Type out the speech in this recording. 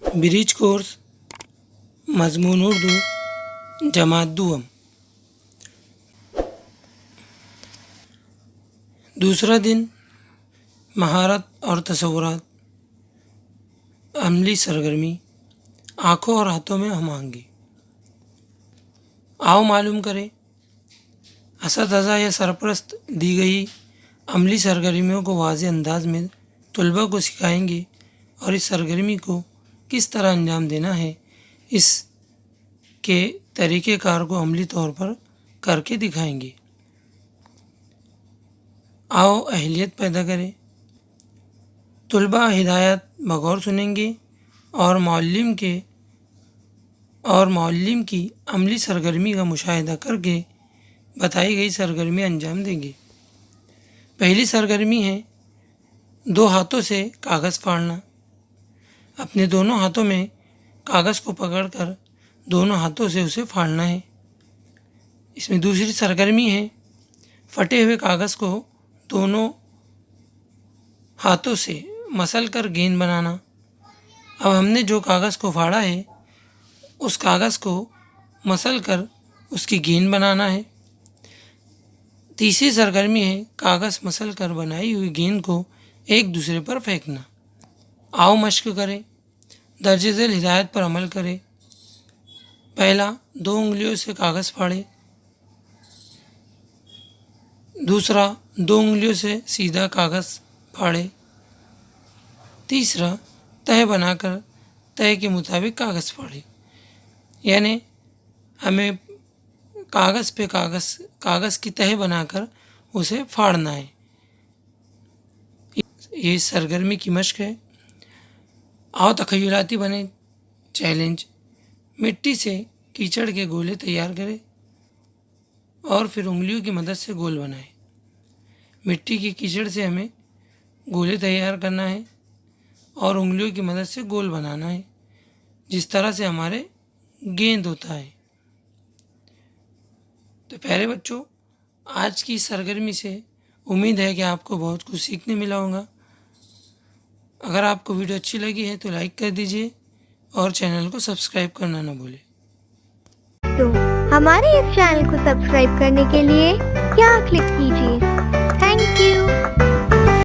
Bridge course मजमून उर्दू जमात दुअम। दूसरा दिन महारत और तसव्वुरात, अमली सरगर्मी, आँखों और हाथों में हमांगी। आओ मालूम करें, असतज़ा या सरपरस्त दी गई अमली सरगर्मियों को वाज़ेह अंदाज में तलबा को सिखाएंगे और इस सरगर्मी को किस तरह अंजाम देना है इसके तरीक़ेकार को अमली तौर पर करके दिखाएंगे। आओ अहलियत पैदा करें। तलबा हिदायत बगौर सुनेंगे और मौल्लिम की अमली सरगर्मी का मुशाहिदा करके बताई गई सरगर्मी अंजाम देंगे। पहली सरगर्मी है 2 हाथों से कागज़ फाड़ना। अपने दोनों हाथों में कागज़ को पकड़कर दोनों हाथों से उसे फाड़ना है। इसमें दूसरी सरगर्मी है फटे हुए कागज़ को दोनों हाथों से मसल कर गेंद बनाना। अब हमने जो कागज़ को फाड़ा है उस कागज़ को मसल कर उसकी गेंद बनाना है। तीसरी सरगर्मी है कागज़ मसल कर बनाई हुई गेंद को एक दूसरे पर फेंकना। आओ मश्क करें, दर्ज झेल हिदायत पर अमल करें। पहला, 2 उंगलियों से कागज़ फाड़े। दूसरा, 2 उंगलियों से सीधा कागज़ फाड़े। तीसरा, तह बनाकर तह के मुताबिक कागज़ फाड़े। यानी हमें कागज़ पे कागज़ की तह बनाकर उसे फाड़ना है। ये सरगर्मी की मश्क है। आओ तख़य्युलाती बने। चैलेंज, मिट्टी से कीचड़ के गोले तैयार करें और फिर उंगलियों की मदद से गोल बनाएं। मिट्टी की कीचड़ से हमें गोले तैयार करना है और उंगलियों की मदद से गोल बनाना है, जिस तरह से हमारे गेंद होता है। तो प्यारे बच्चों, आज की सरगर्मी से उम्मीद है कि आपको बहुत कुछ सीखने मिला होगा। अगर आपको वीडियो अच्छी लगी है तो लाइक कर दीजिए और चैनल को सब्सक्राइब करना ना भूलें। तो हमारे इस चैनल को सब्सक्राइब करने के लिए यहाँ क्लिक कीजिए। Thank you.